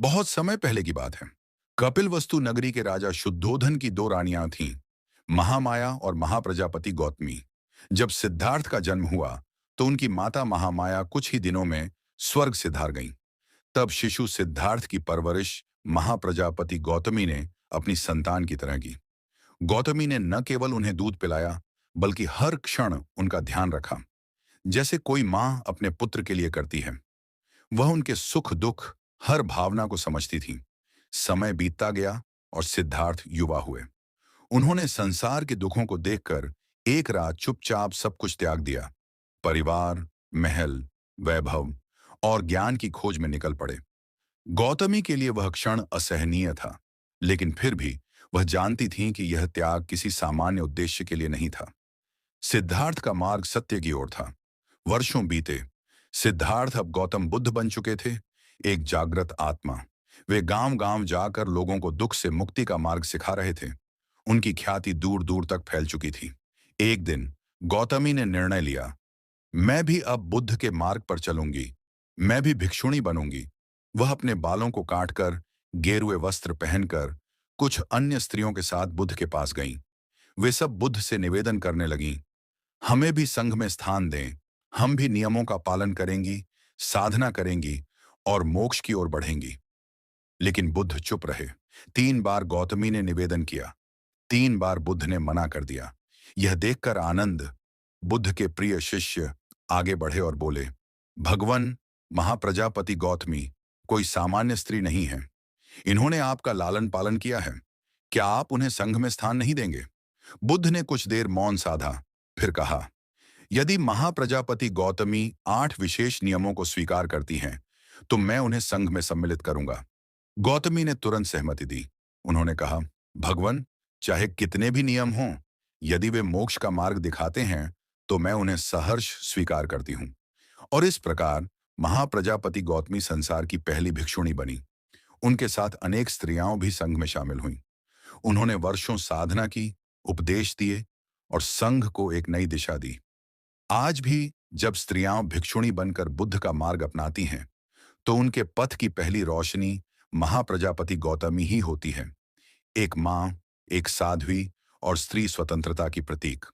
बहुत समय पहले की बात है। कपिलवस्तु नगरी के राजा शुद्धोधन की दो रानियां थीं, महामाया और महाप्रजापति गौतमी। जब सिद्धार्थ का जन्म हुआ, तो उनकी माता महामाया कुछ ही दिनों में स्वर्ग सिधार गईं। तब शिशु सिद्धार्थ की परवरिश महाप्रजापति गौतमी ने अपनी संतान की तरह की। गौतमी ने न केवल उन्हें दूध पिलाया, बल्कि हर क्षण उनका ध्यान रखा, जैसे कोई माँ अपने पुत्र के लिए करती है। वह उनके सुख दुख, हर भावना को समझती थी। समय बीतता गया और सिद्धार्थ युवा हुए। उन्होंने संसार के दुखों को देखकर एक रात चुपचाप सब कुछ त्याग दिया। परिवार, महल, वैभव और ज्ञान की खोज में निकल पड़े। गौतमी के लिए वह क्षण असहनीय था, लेकिन फिर भी वह जानती थीं कि यह त्याग किसी सामान्य उद्देश्य के लिए नहीं था। सिद्धार्थ का मार्ग सत्य की ओर था। वर्षों बीते। सिद्धार्थ अब गौतम बुद्ध बन चुके थे, एक जागृत आत्मा। वे गांव-गांव जाकर लोगों को दुख से मुक्ति का मार्ग सिखा रहे थे। उनकी ख्याति दूर-दूर तक फैल चुकी थी। एक दिन गौतमी ने निर्णय लिया, मैं भी अब बुद्ध के मार्ग पर चलूंगी। मैं भी भिक्षुणी बनूंगी। वह अपने बालों को काटकर, गेरुए वस्त्र पहनकर कुछ अन्य स्त्रियों के साथ बुद्ध के पास गईं। वे सब बुद्ध से निवेदन करने लगीं, हमें भी संघ में स्थान दें। हम भी नियमों का पालन करेंगी, साधना करेंगी और मोक्ष की ओर बढ़ेंगी। लेकिन बुद्ध चुप रहे। 3 बार गौतमी ने निवेदन किया, 3 बार बुद्ध ने मना कर दिया। यह देखकर आनंद, बुद्ध के प्रिय शिष्य, आगे बढ़े और बोले, भगवान, महाप्रजापति गौतमी कोई सामान्य स्त्री नहीं है। इन्होंने आपका लालन पालन किया है। क्या आप उन्हें संघ में स्थान नहीं देंगे? बुद्ध ने कुछ देर मौन साधा, फिर कहा, यदि महाप्रजापति गौतमी 8 विशेष नियमों को स्वीकार करती हैं, तो मैं उन्हें संघ में सम्मिलित करूंगा। गौतमी ने तुरंत सहमति दी। उन्होंने कहा, भगवान, चाहे कितने भी नियम हों, यदि वे मोक्ष का मार्ग दिखाते हैं, तो मैं उन्हें सहर्ष स्वीकार करती हूँ। और इस प्रकार महाप्रजापति गौतमी संसार की पहली भिक्षुणी बनी। उनके साथ अनेक स्त्रियां भी संघ में शामिल हुईं। उन्होंने वर्षों साधना की, उपदेश दिए और संघ को एक नई दिशा दी। आज भी जब स्त्रियां भिक्षुणी बनकर बुद्ध का मार्ग अपनाती हैं, तो उनके पथ की पहली रोशनी महाप्रजापति गौतमी ही होती है। एक मां, एक साध्वी और स्त्री स्वतंत्रता की प्रतीक।